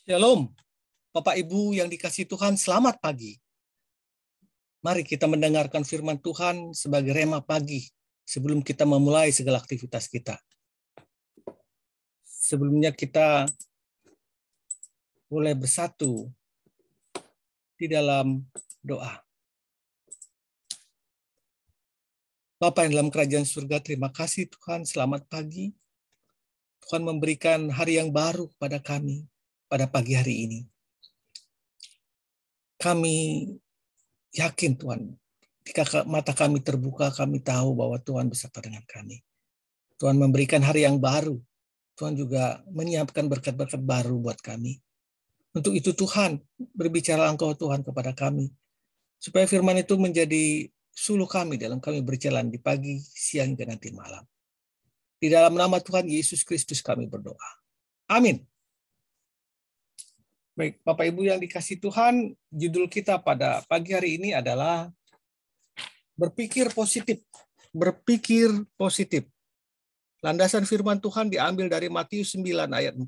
Shalom, Bapak Ibu yang dikasihi Tuhan, selamat pagi. Mari kita mendengarkan firman Tuhan sebagai rema pagi sebelum kita memulai segala aktivitas kita. Sebelumnya kita boleh bersatu di dalam doa. Bapa yang dalam kerajaan surga, terima kasih Tuhan, selamat pagi. Tuhan memberikan hari yang baru kepada kami pada pagi hari ini. Kami yakin Tuhan, ketika mata kami terbuka, kami tahu bahwa Tuhan beserta dengan kami. Tuhan memberikan hari yang baru. Tuhan juga menyiapkan berkat-berkat baru buat kami. Untuk itu Tuhan, berbicara Engkau Tuhan kepada kami. Supaya firman itu menjadi suluh kami dalam kami berjalan di pagi, siang, dan nanti malam. Di dalam nama Tuhan Yesus Kristus kami berdoa. Amin. Baik, Bapak Ibu yang dikasihi Tuhan, judul kita pada pagi hari ini adalah berpikir positif. Berpikir positif. Landasan firman Tuhan diambil dari Matius 9 ayat 4.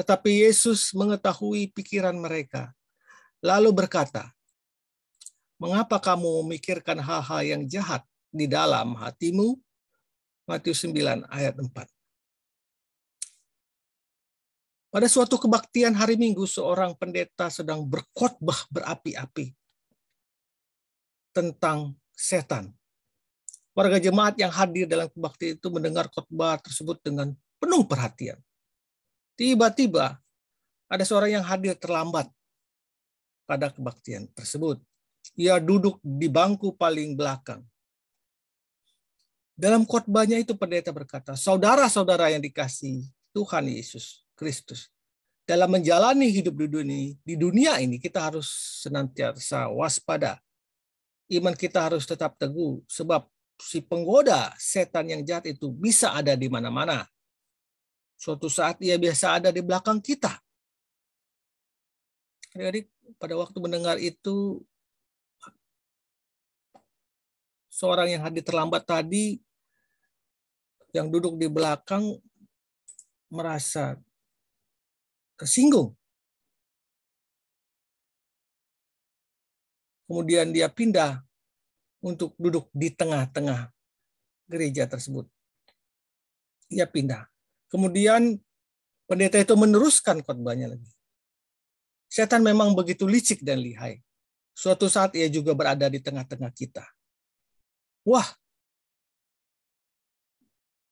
Tetapi Yesus mengetahui pikiran mereka, lalu berkata, "Mengapa kamu memikirkan hal-hal yang jahat di dalam hatimu?" Matius 9 ayat 4. Pada suatu kebaktian hari Minggu, seorang pendeta sedang berkhotbah berapi-api tentang setan. Warga jemaat yang hadir dalam kebaktian itu mendengar khotbah tersebut dengan penuh perhatian. Tiba-tiba ada seorang yang hadir terlambat pada kebaktian tersebut. Ia duduk di bangku paling belakang. Dalam khotbahnya itu pendeta berkata, "Saudara-saudara yang dikasihi Tuhan Yesus Kristus, dalam menjalani hidup di dunia ini kita harus senantiasa waspada. Iman kita harus tetap teguh, sebab si penggoda setan yang jahat itu bisa ada di mana-mana. Suatu saat ia biasa ada di belakang kita." Jadi pada waktu mendengar itu, seorang yang hadir terlambat tadi yang duduk di belakang merasa tersinggung. Kemudian dia pindah untuk duduk di tengah-tengah gereja tersebut. Ia pindah. Kemudian pendeta itu meneruskan khotbahnya lagi. Setan memang begitu licik dan lihai. Suatu saat ia juga berada di tengah-tengah kita. Wah,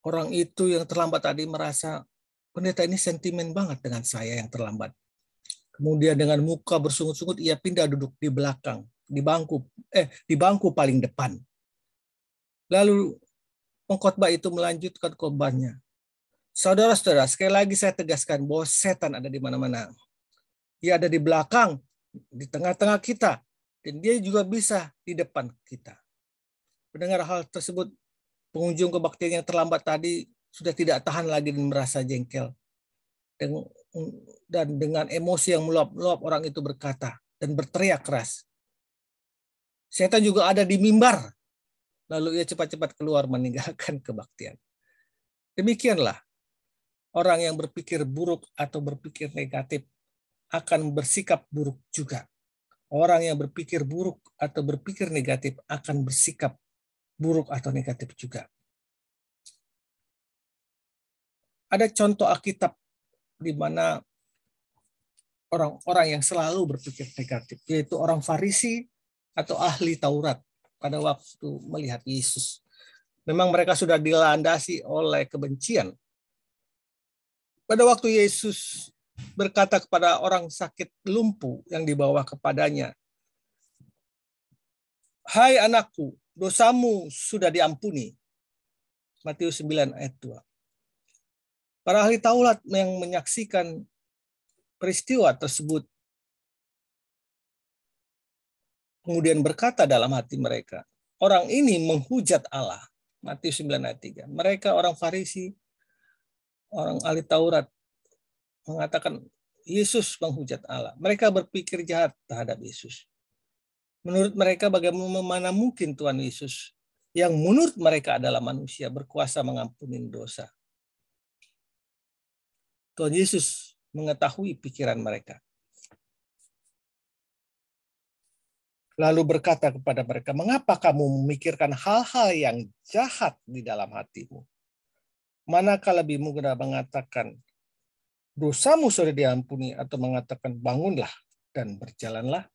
orang itu yang terlambat tadi merasa pendeta ini sentimen banget dengan saya yang terlambat. Kemudian dengan muka bersungut-sungut ia pindah duduk di belakang, di bangku paling depan. Lalu pengkhotbah itu melanjutkan khotbahnya. Saudara-saudara, sekali lagi saya tegaskan bahwa setan ada di mana-mana. Dia ada di belakang, di tengah-tengah kita, dan dia juga bisa di depan kita. Mendengar hal tersebut, pengunjung kebaktian yang terlambat tadi sudah tidak tahan lagi dan merasa jengkel. Dan dengan emosi yang meluap-luap orang itu berkata dan berteriak keras, "Setan juga ada di mimbar." Lalu ia cepat-cepat keluar meninggalkan kebaktian. Demikianlah orang yang berpikir buruk atau berpikir negatif akan bersikap buruk juga. Orang yang berpikir buruk atau berpikir negatif akan bersikap buruk atau negatif juga. Ada contoh Alkitab di mana orang-orang yang selalu berpikir negatif, yaitu orang Farisi atau ahli Taurat pada waktu melihat Yesus. Memang mereka sudah dilandasi oleh kebencian. Pada waktu Yesus berkata kepada orang sakit lumpuh yang dibawa kepadanya, "Hai anakku, dosamu sudah diampuni." Matius 9 ayat 2. Para ahli Taurat yang menyaksikan peristiwa tersebut kemudian berkata dalam hati mereka, "Orang ini menghujat Allah." Matius 9 ayat 3. Mereka orang Farisi, orang ahli Taurat mengatakan Yesus menghujat Allah. Mereka berpikir jahat terhadap Yesus. Menurut mereka bagaimana mungkin Tuhan Yesus yang menurut mereka adalah manusia berkuasa mengampuni dosa. Tuhan Yesus mengetahui pikiran mereka. Lalu berkata kepada mereka, mengapa kamu memikirkan hal-hal yang jahat di dalam hatimu? Manakah lebih mudah mengatakan, dosamu sudah diampuni, atau mengatakan, bangunlah dan berjalanlah?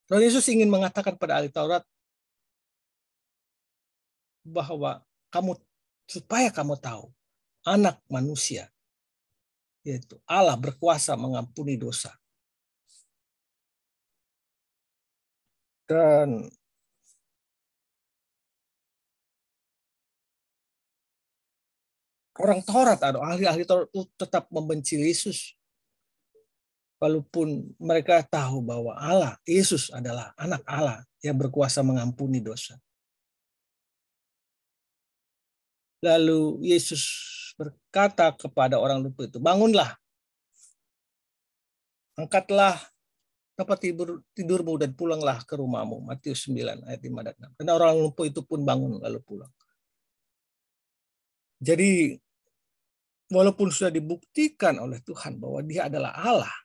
Tuhan Yesus ingin mengatakan pada ahli Taurat bahwa supaya kamu tahu, anak manusia, yaitu Allah berkuasa mengampuni dosa. Dan orang Taurat atau ahli-ahli Taurat itu tetap membenci Yesus. Walaupun mereka tahu bahwa Allah, Yesus adalah anak Allah yang berkuasa mengampuni dosa. Lalu Yesus berkata kepada orang lumpuh itu, bangunlah, angkatlah tempat tidurmu dan pulanglah ke rumahmu. Matius 9 ayat 5 dan 6. Dan orang lumpuh itu pun bangun lalu pulang. Jadi walaupun sudah dibuktikan oleh Tuhan bahwa dia adalah Allah,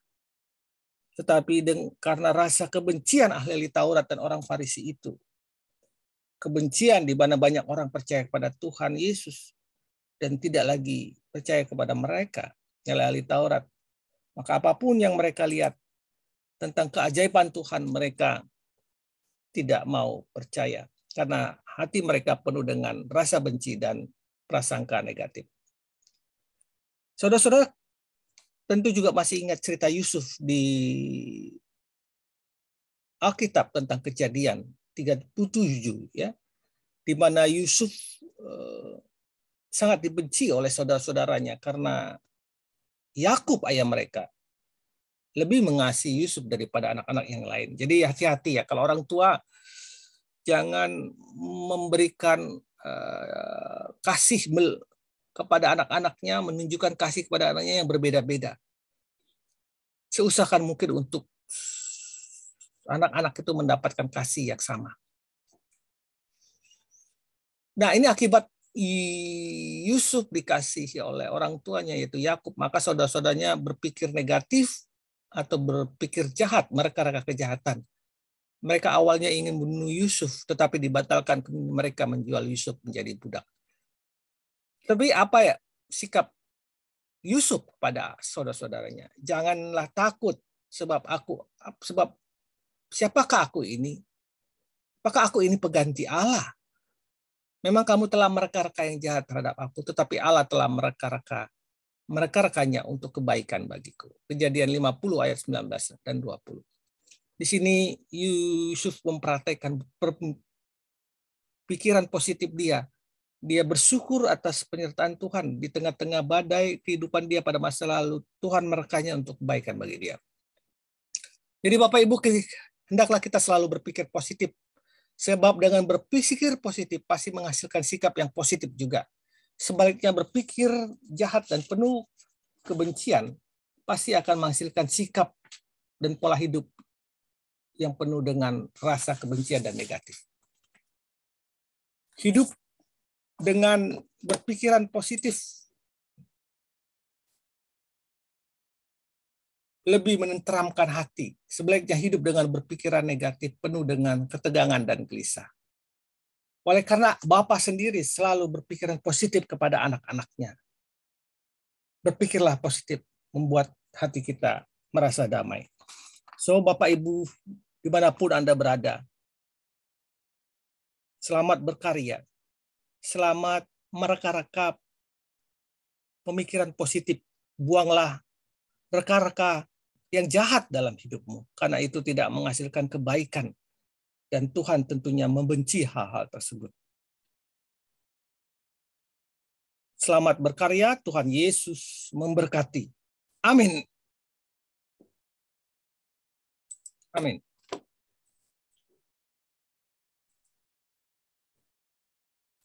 tetapi karena rasa kebencian ahli Taurat dan orang Farisi itu, kebencian di mana banyak orang percaya kepada Tuhan Yesus dan tidak lagi percaya kepada mereka, ahli Taurat, maka apapun yang mereka lihat tentang keajaiban Tuhan, mereka tidak mau percaya karena hati mereka penuh dengan rasa benci dan prasangka negatif. Saudara-saudara tentu juga masih ingat cerita Yusuf di Alkitab tentang Kejadian 37 ya, di mana Yusuf sangat dibenci oleh saudara-saudaranya karena Yakub ayah mereka lebih mengasihi Yusuf daripada anak-anak yang lain. Jadi hati-hati ya, kalau orang tua jangan memberikan kasih kepada anak-anaknya, menunjukkan kasih kepada anaknya yang berbeda-beda. Seusahakan mungkin untuk anak-anak itu mendapatkan kasih yang sama. Nah, ini akibat Yusuf dikasihi oleh orang tuanya yaitu Yakub, maka saudara-saudaranya berpikir negatif atau berpikir jahat, mereka kejahatan. Mereka awalnya ingin membunuh Yusuf, tetapi dibatalkan mereka menjual Yusuf menjadi budak. Tapi apa ya sikap Yusuf pada saudara-saudaranya? Janganlah takut sebab siapakah aku ini? Apakah aku ini pengganti Allah? Memang kamu telah mereka-reka yang jahat terhadap aku, tetapi Allah telah mereka-rekanya untuk kebaikan bagiku. Kejadian 50 ayat 19 dan 20. Di sini Yusuf mempraktekkan pikiran positif dia. Dia bersyukur atas penyertaan Tuhan di tengah-tengah badai kehidupan dia pada masa lalu. Tuhan merekanya untuk kebaikan bagi dia. Jadi Bapak Ibu, hendaklah kita selalu berpikir positif. Sebab dengan berpikir positif pasti menghasilkan sikap yang positif juga. Sebaliknya berpikir jahat dan penuh kebencian pasti akan menghasilkan sikap dan pola hidup yang penuh dengan rasa kebencian dan negatif. Hidup dengan berpikiran positif lebih menenteramkan hati. Sebaliknya hidup dengan berpikiran negatif penuh dengan ketegangan dan gelisah. Oleh karena Bapa sendiri selalu berpikiran positif kepada anak-anaknya. Berpikirlah positif, membuat hati kita merasa damai. So Bapak Ibu, dimanapun Anda berada, selamat berkarya. Selamat mereka-reka pemikiran positif. Buanglah reka-reka yang jahat dalam hidupmu, karena itu tidak menghasilkan kebaikan, dan Tuhan tentunya membenci hal-hal tersebut. Selamat berkarya, Tuhan Yesus memberkati. Amin. Amin.